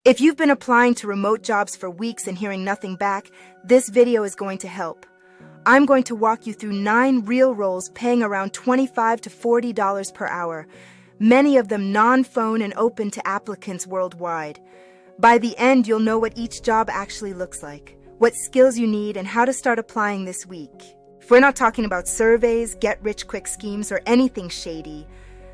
If you've been applying to remote jobs for weeks and hearing nothing back, this video is going to help. I'm going to walk you through 9 real roles paying around $25 to $40 per hour, many of them non-phone and open to applicants worldwide. By the end, you'll know what each job actually looks like, what skills you need, and how to start applying this week. We're not talking about surveys, get-rich-quick schemes, or anything shady.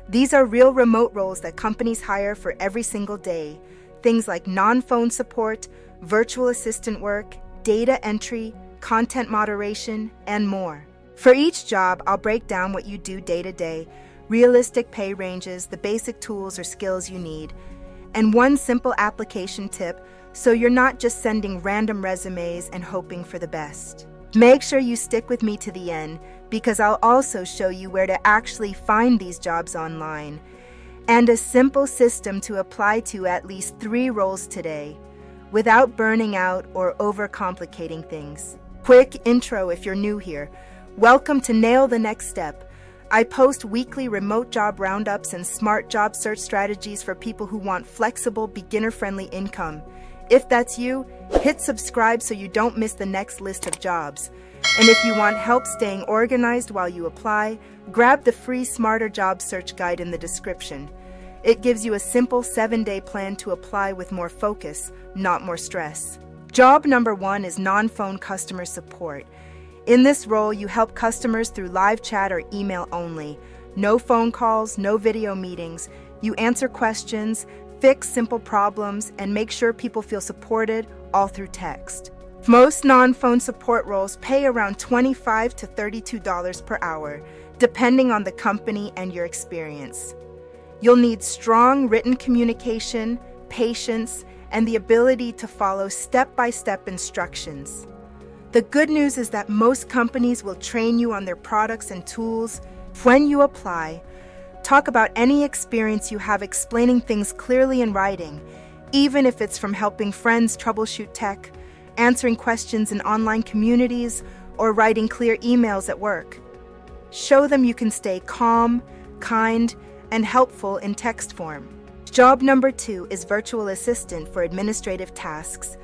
These are real remote roles that companies hire for every single day. Things like non-phone support, virtual assistant work, data entry, content moderation, and more. For each job, I'll break down what you do day to day, realistic pay ranges, the basic tools or skills you need, and one simple application tip so you're not just sending random resumes and hoping for the best. Make sure you stick with me to the end because I'll also show you where to actually find these jobs online and a simple system to apply to at least 3 roles today without burning out or overcomplicating things. Quick intro if you're new here. Welcome to Nail the Next Step. I post weekly remote job roundups and smart job search strategies for people who want flexible, beginner-friendly income. If that's you, hit subscribe so you don't miss the next list of jobs. And if you want help staying organized while you apply, grab the free Smarter Job Search Guide in the description. It gives you a simple 7-day plan to apply with more focus, not more stress. Job number 1 is non-phone customer support. In this role, you help customers through live chat or email only. No phone calls, no video meetings. You answer questions, fix simple problems, and make sure people feel supported, all through text. Most non-phone support roles pay around $25 to $32 per hour, depending on the company and your experience. You'll need strong written communication, patience, and the ability to follow step-by-step instructions. The good news is that most companies will train you on their products and tools. When you apply, talk about any experience you have explaining things clearly in writing, even if it's from helping friends troubleshoot tech, answering questions in online communities, or writing clear emails at work. Show them you can stay calm, kind, and helpful in text form. Job number 2 is virtual assistant for administrative tasks.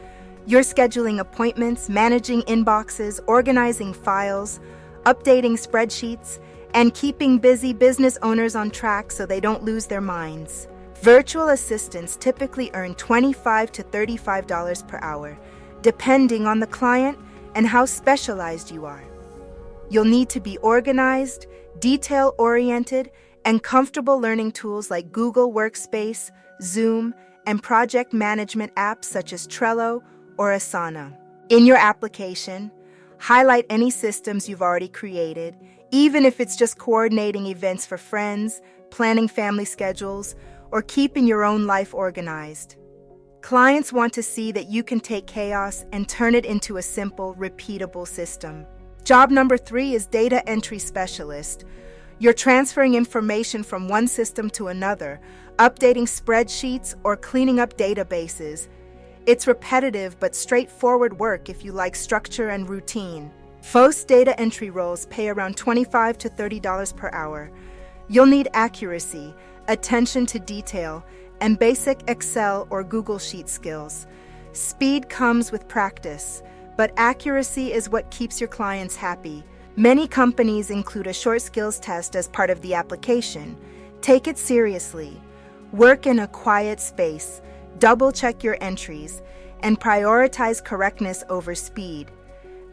You're scheduling appointments, managing inboxes, organizing files, updating spreadsheets, and keeping busy business owners on track so they don't lose their minds. Virtual assistants typically earn $25 to $35 per hour, depending on the client and how specialized you are. You'll need to be organized, detail-oriented, and comfortable learning tools like Google Workspace, Zoom, and project management apps such as Trello or Asana. In your application, highlight any systems you've already created, even if it's just coordinating events for friends, planning family schedules, or keeping your own life organized. Clients want to see that you can take chaos and turn it into a simple, repeatable system. Job number 3 is data entry specialist. You're transferring information from one system to another, updating spreadsheets or cleaning up databases. It's repetitive but straightforward work if you like structure and routine. Most data entry roles pay around $25 to $30 per hour. You'll need accuracy, attention to detail, and basic Excel or Google Sheet skills. Speed comes with practice, but accuracy is what keeps your clients happy. Many companies include a short skills test as part of the application. Take it seriously. Work in a quiet space, double-check your entries, and prioritize correctness over speed.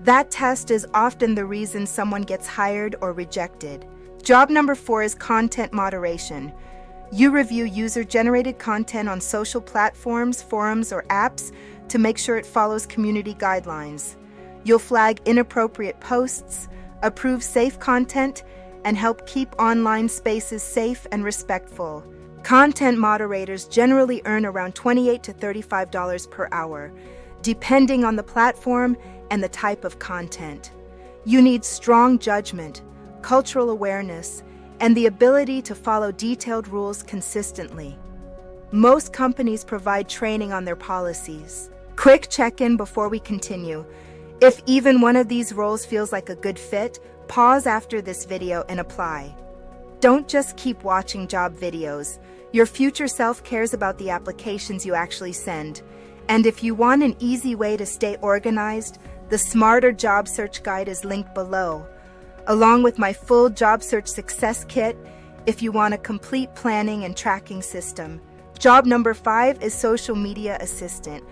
That test is often the reason someone gets hired or rejected. Job number 4 is content moderation. You review user-generated content on social platforms, forums, or apps to make sure it follows community guidelines. You'll flag inappropriate posts, approve safe content, and help keep online spaces safe and respectful. Content moderators generally earn around $28 to $35 per hour, depending on the platform and the type of content. You need strong judgment, cultural awareness, and the ability to follow detailed rules consistently. Most companies provide training on their policies. Quick check-in before we continue. If even one of these roles feels like a good fit, pause after this video and apply. Don't just keep watching job videos. Your future self cares about the applications you actually send. And if you want an easy way to stay organized, the Smarter Job Search Guide is linked below, along with my full job search success kit if you want a complete planning and tracking system. Job number 5 is Social Media Assistant.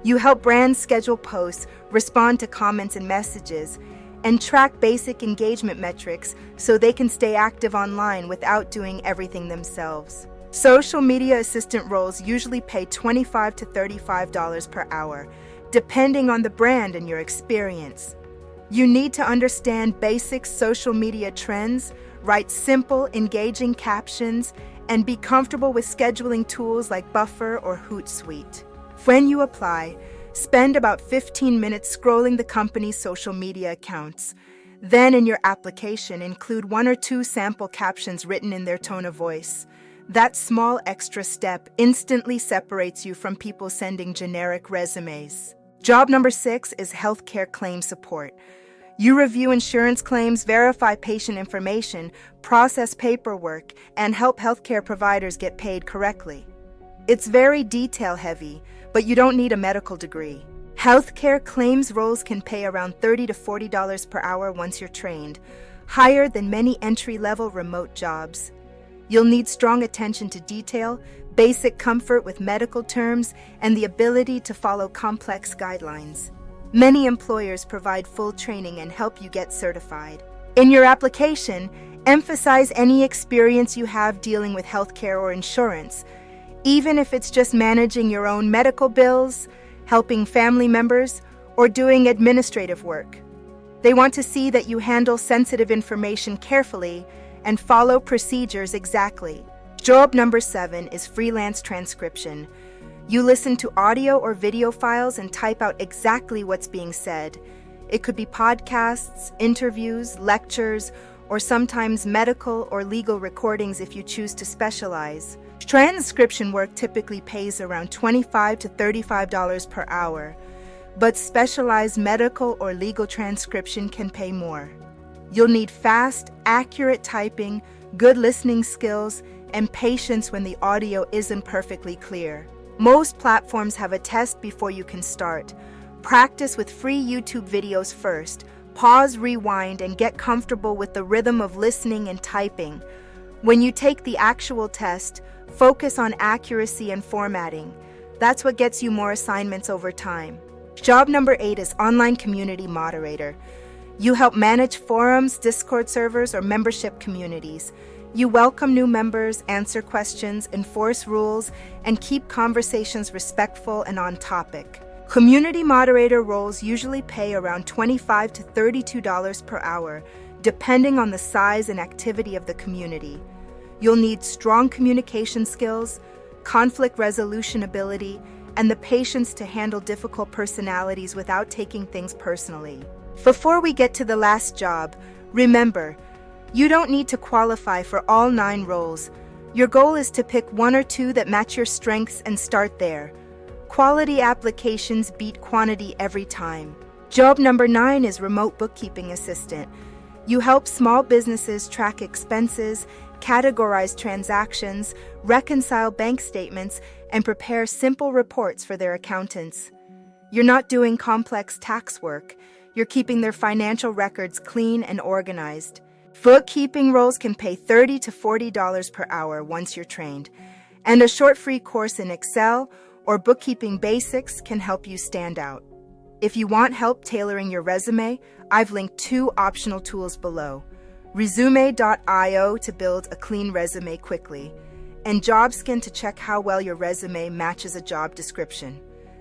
You help brands schedule posts, respond to comments and messages, and track basic engagement metrics so they can stay active online without doing everything themselves. Social Media Assistant roles usually pay $25 to $35 per hour, depending on the brand and your experience. You need to understand basic social media trends, write simple, engaging captions, and be comfortable with scheduling tools like Buffer or Hootsuite. When you apply, spend about 15 minutes scrolling the company's social media accounts. Then in your application, include 1 or 2 sample captions written in their tone of voice. That small extra step instantly separates you from people sending generic resumes. Job number 6 is Healthcare Claim Support. You review insurance claims, verify patient information, process paperwork, and help healthcare providers get paid correctly. It's very detail-heavy, but you don't need a medical degree. Healthcare claims roles can pay around $30 to $40 per hour once you're trained, higher than many entry-level remote jobs. You'll need strong attention to detail, basic comfort with medical terms, and the ability to follow complex guidelines. Many employers provide full training and help you get certified. In your application, emphasize any experience you have dealing with healthcare or insurance, even if it's just managing your own medical bills, helping family members, or doing administrative work. They want to see that you handle sensitive information carefully and follow procedures exactly. Job number 7 is Freelance Transcription. You listen to audio or video files and type out exactly what's being said. It could be podcasts, interviews, lectures, or sometimes medical or legal recordings if you choose to specialize. Transcription work typically pays around $25 to $35 per hour, but specialized medical or legal transcription can pay more. You'll need fast, accurate typing, good listening skills, and patience when the audio isn't perfectly clear. Most platforms have a test before you can start. Practice with free YouTube videos first. Pause, rewind, and get comfortable with the rhythm of listening and typing. When you take the actual test, focus on accuracy and formatting. That's what gets you more assignments over time. Job number 8 is Online Community Moderator. You help manage forums, Discord servers, or membership communities. You welcome new members, answer questions, enforce rules, and keep conversations respectful and on topic. Community moderator roles usually pay around $25 to $32 per hour, depending on the size and activity of the community. You'll need strong communication skills, conflict resolution ability, and the patience to handle difficult personalities without taking things personally. Before we get to the last job, remember, you don't need to qualify for all 9 roles. Your goal is to pick 1 or 2 that match your strengths and start there. Quality applications beat quantity every time. Job number 9 is Remote Bookkeeping Assistant. You help small businesses track expenses, categorize transactions, reconcile bank statements, and prepare simple reports for their accountants. You're not doing complex tax work. You're keeping their financial records clean and organized. Bookkeeping roles can pay $30 to $40 per hour once you're trained, and a short free course in Excel or bookkeeping basics can help you stand out. If you want help tailoring your resume, I've linked 2 optional tools below: Resume.io to build a clean resume quickly, and JobSkin to check how well your resume matches a job description.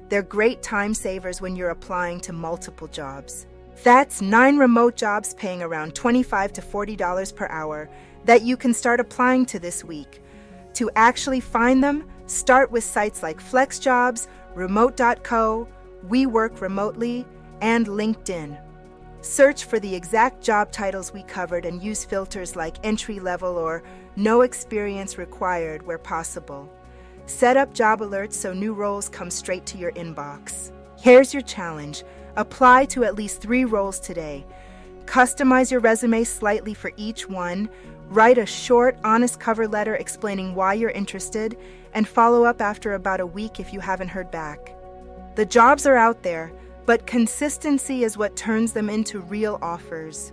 They're great time savers when you're applying to multiple jobs. That's 9 remote jobs paying around $25 to $40 per hour that you can start applying to this week. To actually find them, start with sites like FlexJobs, Remote.co, We Work Remotely, and LinkedIn. Search for the exact job titles we covered and use filters like entry level or no experience required where possible. Set up job alerts so new roles come straight to your inbox. Here's your challenge. Apply to at least 3 roles today. Customize your resume slightly for each one, Write a short, honest cover letter explaining why you're interested, and follow up after about a week if you haven't heard back. The jobs are out there, but consistency is what turns them into real offers.